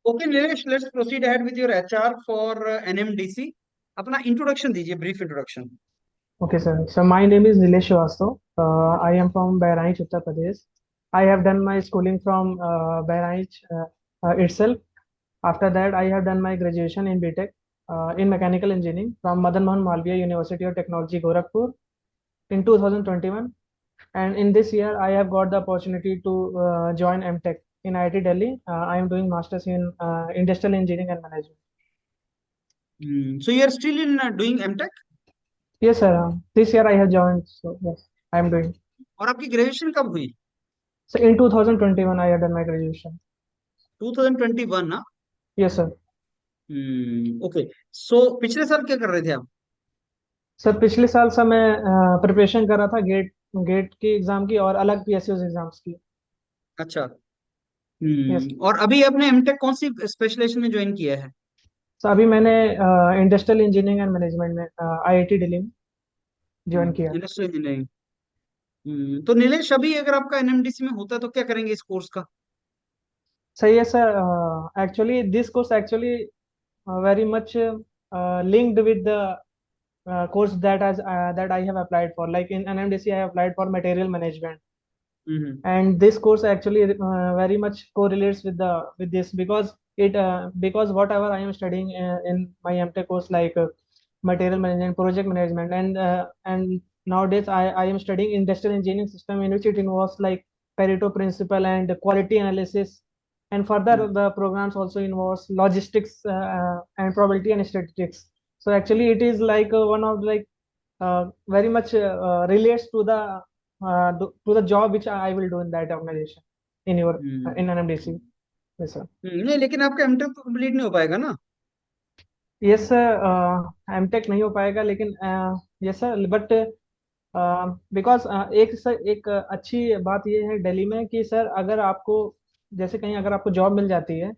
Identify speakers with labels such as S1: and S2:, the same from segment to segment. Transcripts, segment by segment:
S1: Okay Nilesh, let's proceed ahead with your HR for NMDC. अपना introduction दीजिए, brief introduction.
S2: Okay, sir. So my name is Nilesh Srivastav. I am from Bahraich, Uttar Pradesh. I have done my schooling from Bahraich itself. After that, I have done my graduation in BTech in mechanical engineering from Madan Mohan Malviya University of Technology, Gorakhpur in 2021. And in this year, I have got the opportunity to join MTech in IIT Delhi. I am doing masters in industrial engineering and management.
S1: So you are still in doing MTech?
S2: Yes, sir. This year I have joined. So yes, I am doing.
S1: और आपकी graduation कब हुई?
S2: So in 2021, I have done my graduation.
S1: 2021 ना?
S2: Yes, sir.
S1: Okay. सो पिछले साल क्या कर रहे थे आप?
S2: सर पिछले साल सर मैं प्रिपरेशन कर रहा था गेट गेट की एग्जाम की और अलग पीएसयू एग्जाम्स की।
S1: अच्छा।
S2: यस।
S1: और अभी आपने एमटेक कौन सी स्पेशलाइजेशन में ज्वाइन किया है?
S2: सर अभी मैंने इंडस्ट्रियल इंजीनियरिंग एंड मैनेजमेंट में आईआईटी दिल्ली में ज्वाइन किया।
S1: Industrial engineering. तो नीलेश, अभी अगर आपका एनएमडीसी में होता तो क्या करेंगे इस कोर्स का?
S2: सही है sir. Actually this course actually very much linked with the course that I have applied for. Like in NMDC, I applied for material management,
S1: hmm.
S2: and this course actually very much correlates with this because it because whatever I am studying in my MTech course like material management, project management, and nowadays I am studying industrial engineering system in which it involves like Pareto principle and quality analysis, and further the programs also involves logistics and probability and statistics. So actually it is like one of like very much relates to the job which I will do in that organization in your in
S1: hmm.
S2: NMDC. Yes, sir.
S1: नहीं, लेकिन आपका MTech तो complete नहीं हो पाएगा ना?
S2: Yes, sir. MTech नहीं हो पाएगा लेकिन यस सर बट बिकॉज एक सर एक अच्छी बात ये है दिल्ली में कि सर अगर आपको जैसे कहीं अगर आपको जॉब मिल जाती है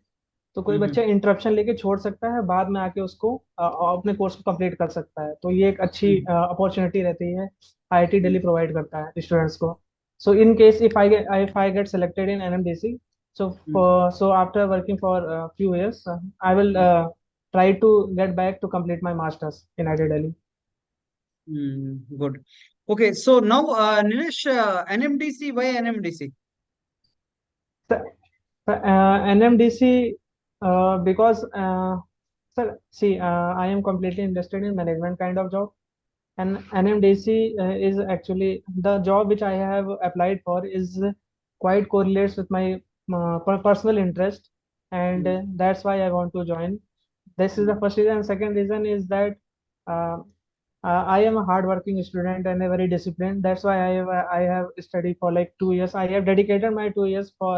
S2: तो कोई
S1: हम्म।
S2: बच्चा इंटरप्शन लेके छोड़ सकता है, बाद में आके उसको अपने कोर्स को कंप्लीट कर सकता है, तो ये एक अच्छी
S1: हम्म।
S2: अपॉर्चुनिटी रहती है आईआईटी दिल्ली
S1: हम्म।
S2: प्रोवाइड करता है स्टूडेंट्स को। So in case if I get selected in NMDC,
S1: hmm.
S2: so after working for a few years I will try to get back to complete my masters in IIT Delhi.
S1: Good. Okay, so now Nilesh, NMDC, why NMDC?
S2: NMDC because sir see I am completely interested in management kind of job, and NMDC is actually the job which I have applied for is quite correlates with my personal interest, and that's why I want to join. This is the first reason. And second reason is that uh, I am a hardworking student and a very disciplined. That's why I have studied for like 2 years. I have dedicated my 2 years for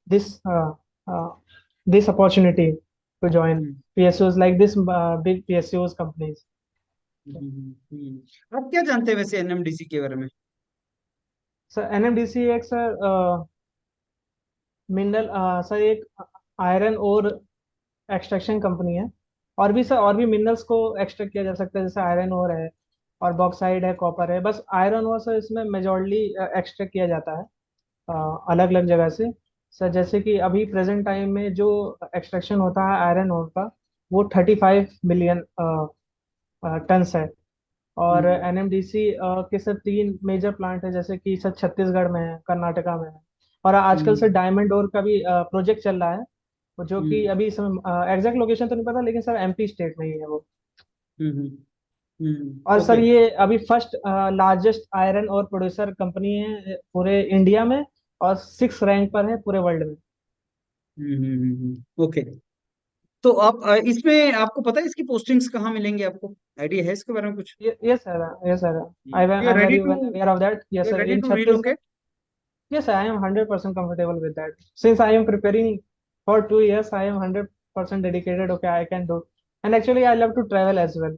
S2: this uh, this opportunity to join PSUs like this big PSUs companies.
S1: आप क्या जानते हैं वैसे NMDC के बारे में?
S2: Sir NMDC एक sir mineral sir एक आयरन और एक्सट्रैक्शन कंपनी है। और भी सर और भी मिनरल्स को एक्सट्रैक्ट किया जा सकता है, जैसे आयरन ओर है और बॉक्साइड है, कॉपर है। बस आयरन ओर सर इसमें मेजॉरली एक्सट्रैक्ट किया जाता है अलग अलग जगह से। सर जैसे कि अभी प्रेजेंट टाइम में जो एक्सट्रैक्शन होता है आयरन ओर का वो 35 मिलियन टन्स है। और
S1: हम्म।
S2: एनएमडीसी के सर 3 मेजर प्लांट है, जैसे कि सर छत्तीसगढ़ में है, कर्नाटका में है, और आजकल सर
S1: हम्म।
S2: डायमंड ओर का भी प्रोजेक्ट चल रहा है, जो कि
S1: हम्म।
S2: अभी समय एग्जैक्ट लोकेशन तो नहीं पता लेकिन सर एमपी स्टेट में ही है वो।
S1: हम्म।
S2: और सर
S1: ओके।
S2: ये अभी फर्स्ट लार्जेस्ट आयरन और प्रोड्यूसर कंपनी है पूरे इंडिया में, और 6 रैंक पर है पूरे वर्ल्ड में।
S1: ओके। तो आप इसमें आपको पता है इसकी पोस्टिंग्स कहाँ मिलेंगे आपको? आइडिया है इसके बारे में कुछ?
S2: Yes sir, yes sir.
S1: You
S2: I
S1: are
S2: am
S1: ready
S2: very
S1: to
S2: well aware of that. Yes
S1: you are
S2: sir,
S1: ready
S2: in
S1: to
S2: Chhattisgarh.
S1: Relocate?
S2: Yes, I am 100% comfortable with that. Since I am preparing for 2 years, I am 100% dedicated. Okay, I can do. And actually, I love to travel as well.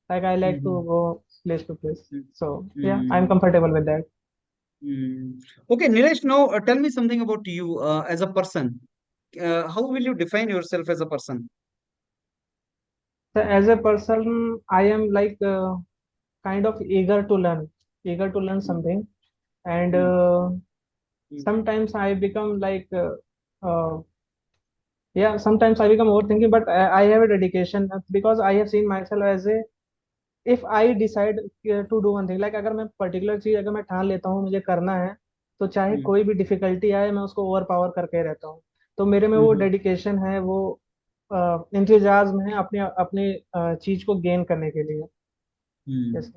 S2: Like I like to go place to place. So yeah, I'm comfortable with that.
S1: Okay, Nilesh, now tell me something about you as a person. How will you define yourself as a person?
S2: So as a person, I am like kind of eager to learn something, and
S1: Mm, mm,
S2: sometimes I become like uh, Yeah, sometimes I become overthinking, but I have a dedication because I have seen myself as a, if I decide to do one thing, like अगर मैं particular चीज अगर मैं ठान लेता हूँ मुझे करना है, तो चाहे
S1: हम्म
S2: कोई भी डिफिकल्टी आए मैं उसको ओवर पावर करके रहता हूँ। तो मेरे में वो
S1: हम्म
S2: डेडिकेशन है, वो इंतजाज्म है अपने अपने चीज को गेन करने के लिए।
S1: हम्म।
S2: जैसे,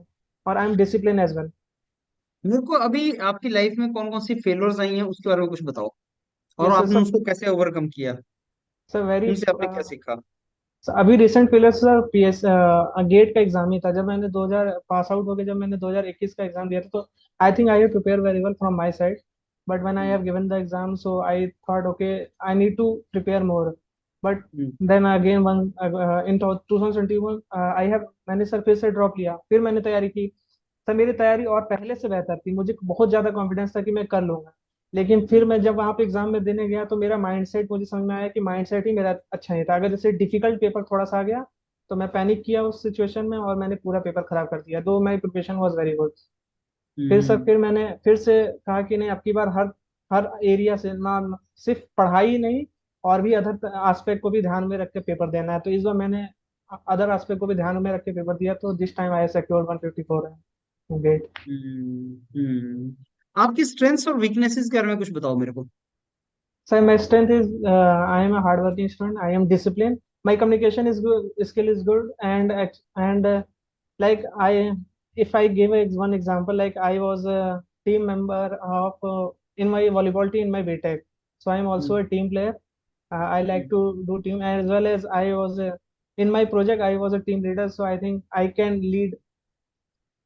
S2: और I am discipline as well.
S1: मेरे को अभी आपकी लाइफ में कौन कौन सी फेलियर्स आई हैं उसके बारे में कुछ बताओ, और
S2: यस
S1: आपने
S2: सर।
S1: उसको कैसे ओवरकम किया,
S2: सर वेरी,
S1: उनसे आपने क्या सीखा।
S2: अभी recent failure sir PS GATE का एग्जाम ही था, जब मैंने 2000 पास आउट होके जब मैंने 2021 का एग्जाम दिया था, तो I think I have prepare very well from my side, but when I
S1: hmm
S2: have given the exam so I thought okay I need to prepare more, but
S1: hmm
S2: then again one in 2021 I have, मैंने sir फिर से drop लिया, फिर मैंने तैयारी की। Sir मेरी तैयारी और पहले से बेहतर थी, मुझे बहुत ज्यादा कॉन्फिडेंस था कि मैं कर लूंगा, लेकिन फिर
S1: हम्म
S2: मैं जब वहां पे एग्जाम में देने गया तो मेरा माइंडसेट, मुझे समझ में आया कि माइंडसेट ही मेरा अच्छा नहीं था। अगर जैसे डिफिकल्ट पेपर थोड़ा सा आ गया तो मैं पैनिक किया उस सिचुएशन में और मैंने पूरा पेपर खराब कर दिया, दो माई प्रिपरेशन वॉज वेरी गुड। फिर सर
S1: हम्म
S2: फिर मैंने फिर से कहा कि नहीं, अब की बार हर हर एरिया से ना सिर्फ पढ़ाई ही नहीं, और भी अदर एस्पेक्ट को भी ध्यान में रख के पेपर देना है, तो इस बार मैंने अदर एस्पेक्ट को भी ध्यान में रख के पेपर दिया, तो this time I secured 154 great.
S1: आपकी स्ट्रेंथ्स और वीकनेसेस के बारे में कुछ बताओ मेरे को।
S2: So my strength is I am a hardworking student. I am disciplined. My communication is good, skill is good, and like I, if I give one example, like I was a team member of in my volleyball team in my BTech. So I am also
S1: hmm
S2: a team player. I like
S1: hmm
S2: to do team, as well as I was in my project. I was a team leader, so I think I can lead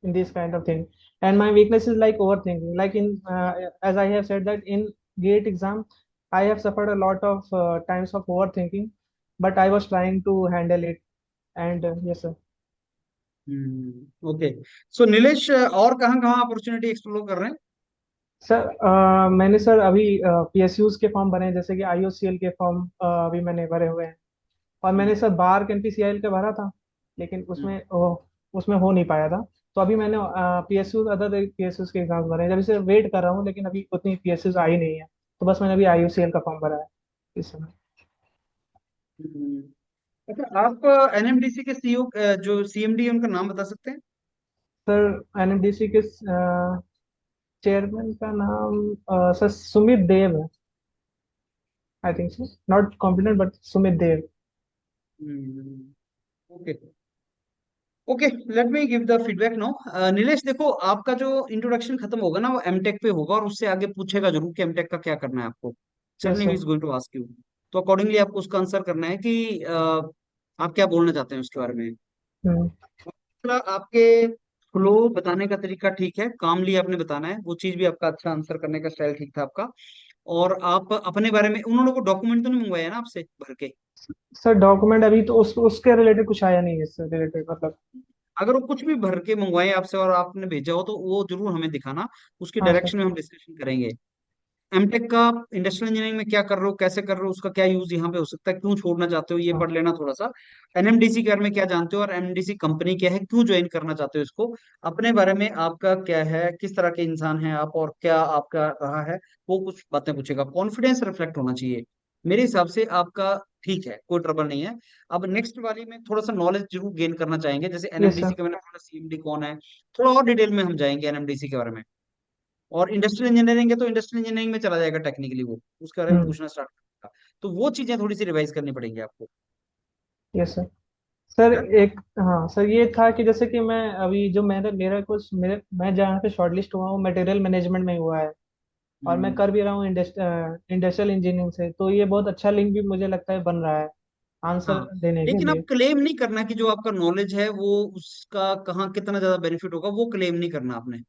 S2: in this kind of thing. And my weakness is like overthinking, like in as I have said that in gate exam I have suffered a lot of times of overthinking, but I was trying to handle it. And yes sir.
S1: Okay. So Nilesh, और कहाँ कहाँ opportunity explore कर रहे हैं।
S2: Sir मैंने sir अभी PSUs के form भरे हैं, जैसे कि आईओसीएल के फॉर्म अभी मैंने भरे हुए हैं, और मैंने
S1: हम्म
S2: सर बार के एनपीसीआईएल का भरा था, लेकिन
S1: हम्म
S2: उसमें हो नहीं पाया था। तो अभी मैंने पीएसयू अदर पीएसयूज के एग्जाम भरे हैं, जब से वेट कर रहा हूँ, लेकिन अभी उतनी पीएसयूज आई नहीं है, तो बस मैंने अभी आईयूसीएल का फॉर्म भरा है इस समय।
S1: हम्म। अच्छा, आप एनएमडीसी के सीईओ जो सीएमडी उनका नाम बता सकते हैं।
S2: सर एनएमडीसी के चेयरमैन का नाम सर सुमित देव है, I think so, not confident but Sumit Dev.
S1: Okay okay, let me give the feedback now. Nilesh देखो, आपका जो इंट्रोडक्शन खत्म होगा ना वो एमटेक पे होगा, और उससे आगे पूछेगा जरूर कि एमटेक का क्या करना है आपको।
S2: यस
S1: सरनी
S2: sir.
S1: Is going to ask you. तो अकॉर्डिंगली आपको उसका आंसर करना है कि आप क्या बोलना चाहते हैं उसके बारे में।
S2: हम्म।
S1: दूसरा, आपके फ्लो बताने का तरीका ठीक है, कामली आपने बताना है, वो चीज भी आपका अच्छा, आंसर करने का स्टाइल ठीक था आपका। और आप अपने बारे में, उन्होंने को डॉक्यूमेंट तो नहीं मंगवाया ना आपसे भर के।
S2: सर डॉक्यूमेंट अभी तो उसके रिलेटेड कुछ आया नहीं है, इससे रिलेटेड मतलब।
S1: अगर वो कुछ भी भर के मंगवाए आपसे और आपने भेजा हो तो वो जरूर हमें दिखाना, उसकी
S2: हाँ सर।
S1: डायरेक्शन में हम डिस्कशन करेंगे। एमटेक का इंडस्ट्रियल इंजीनियरिंग में क्या कर रहे हो, कैसे कर रहे हो, उसका क्या यूज यहाँ पे हो सकता है, क्यों छोड़ना चाहते हो, ये
S2: हाँ
S1: पढ़ लेना थोड़ा सा। एनएमडीसी के बारे में क्या जानते हो, और एनएमडीसी कंपनी क्या है, क्यों ज्वाइन करना चाहते हो इसको। अपने बारे में आपका क्या है, किस तरह के इंसान हैं आप, और क्या आपका रहा है, वो कुछ बातें पूछेगा। कॉन्फिडेंस रिफ्लेक्ट होना चाहिए मेरे हिसाब से आपका। ठीक है, कोई ट्रबल नहीं है। अब नेक्स्ट वाली में थोड़ा सा नॉलेज जरूर गेन करना चाहेंगे, जैसे
S2: यस सर।
S1: एनएमडीसी का मैंने बोला, सीएमडी कौन है, थोड़ा और डिटेल में हम जाएंगे एनएमडीसी के बारे में। और इंडस्ट्रियल इंजीनियरिंग है तो इंडस्ट्रियल इंजीनियरिंग में चला जाएगा टेक्निकली, वो उसके बारे में
S2: हम्म।
S1: पूछना स्टार्ट करेगा। तो वो चीजें थोड़ी सी रिवाइज करनी पड़ेंगी आपको।
S2: Yes sir. सर
S1: है?
S2: एक, हाँ सर, ये था कि जैसे कि मैं अभी जो मेरे मेरा कुछ मेरे मैं जहाँ पे शॉर्टलिस्ट हुआ हूँ मटेरियल मैनेजमेंट में हुआ है, और मैं
S1: हम्म,
S2: कर भी रहा हूँ इंडस्ट्रियल इंजीनियरिंग से, तो ये बहुत अच्छा लिंक भी मुझे लगता है बन रहा है आंसर
S1: हाँ।
S2: देने के
S1: लेकिन आप
S2: लिए।
S1: क्लेम नहीं करना कि जो आपका नॉलेज है वो उसका कहाँ कितना ज्यादा बेनिफिट होगा, वो क्लेम नहीं करना आपने।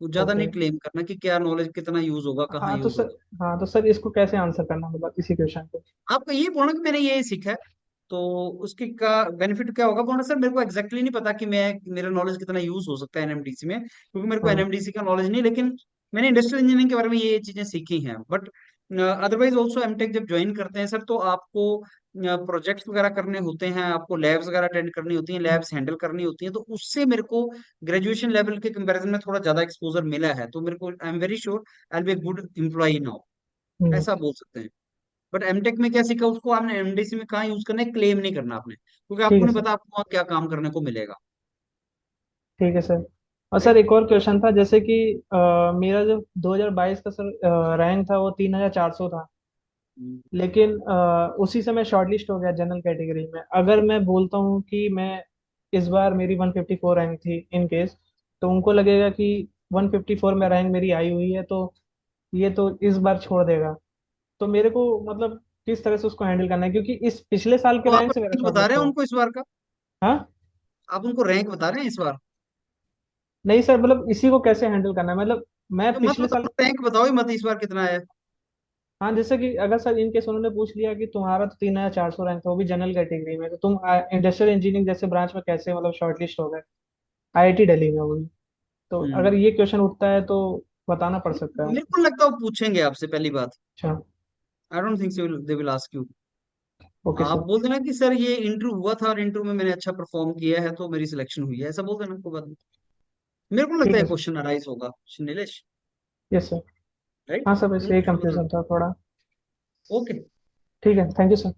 S1: वो ज्यादा
S2: ओके।
S1: नहीं क्लेम करना कि क्या नॉलेज कितना यूज होगा, कहाँ
S2: हाँ तो
S1: यूज
S2: सर,
S1: होगा।
S2: हाँ तो सर इसको कैसे आंसर करना मतलब इसी क्वेश्चन को।
S1: आपको ये बोलना कि मैंने ये सीखा है, तो उसके का बेनिफिट क्या होगा बोलना, सर मेरे को एग्जैक्टली नहीं पता कि मैं मेरा नॉलेज कितना यूज हो सकता है एनएमडीसी में, क्योंकि मेरे को
S2: हाँ।
S1: एनएमडीसी का नॉलेज नहीं, लेकिन मैंने इंडस्ट्रियल इंजीनियरिंग के बारे में ये चीजें सीखी हैं। बट अदरवाइज ऑल्सो एमटेक जब ज्वाइन करते हैं सर, तो आपको प्रोजेक्ट्स वगैरह करने होते हैं, आपको लैब्स वगैरह अटेंड करनी होती हैं,
S2: हम्म।
S1: लैब्स हैंडल करनी होती हैं, तो उससे मेरे को ग्रेजुएशन लेवल के कंपैरिजन में थोड़ा ज्यादा एक्सपोजर मिला है, तो मेरे को I am very sure I will be a good employee now,
S2: hmm.
S1: ऐसा बोल सकते हैं। बट एमटेक में क्या सीखा उसको आपने एमडीसी में कहाँ यूज करना है, क्लेम नहीं करना आपने, क्योंकि
S2: ठीक
S1: आपको
S2: है
S1: नहीं
S2: सर।
S1: पता आपको वहाँ क्या काम करने को मिलेगा।
S2: ठीक है सर। और सर
S1: राइट।
S2: एक और क्वेश्चन था, जैसे कि मेरा जो 2022 का सर रैंक था वो 3400 था। लेकिन उसी से मैं शॉर्टलिस्ट हो गया जनरल कैटेगरी में। अगर मैं बोलता हूँ कि मैं इस बार मेरी 154 रैंक थी इन केस, तो उनको लगेगा कि 154 में रैंक मेरी आई हुई है, तो ये तो इस बार छोड़ देगा। तो मेरे को मतलब किस तरह से उसको हैंडल करना है, क्योंकि इस पिछले साल के
S1: तो आप
S2: रैंक से मेरा
S1: रैंक बता
S2: शॉर्टलिस्ट
S1: रहे हैं
S2: हुआ।
S1: उनको इस बार का?
S2: हाँ।
S1: आप उनको रैंक बता रहे हैं इस बार?
S2: नहीं सर, मतलब इसी को कैसे हैंडल करना है, मतलब मैं
S1: तो मत
S2: पिछले साल।
S1: बताओ, रैंक बताओ ही मत इस बार कितना है।
S2: हाँ, जैसे कि अगर सर इन केस उन्होंने पूछ लिया कि तुम्हारा तो 3400 रैंक था, वो भी जनरल कैटेगरी में, तो तुम इंडस्ट्रियल इंजीनियरिंग जैसे ब्रांच में कैसे मतलब शॉर्टलिस्ट हो गए, आईआईटी दिल्ली में वो भी। तो अगर
S1: हम्म।
S2: ये क्वेश्चन उठता है तो बताना पड़ सकता है।
S1: मेरे को लगता है वो पूछेंगे आपसे पहली बात।
S2: अच्छा।
S1: I don't think they will ask you.
S2: Okay
S1: आप
S2: सर।
S1: बोल देना कि सर ये इंटरव्यू हुआ था और इंटरव्यू में मैंने अच्छा परफॉर्म किया है तो मेरी सिलेक्शन हुई है, ऐसा बोल देना, कोई बात नहीं। मेरे को लगता
S2: ठीक
S1: है
S2: है सर।
S1: क्वेश्चन अराइज होगा, नीलेश।
S2: Yes sir.
S1: राइट।
S2: हाँ सर, बस यही कंफ्यूजन था थोड़ा।
S1: ओके।
S2: ठीक है, थैंक यू सर।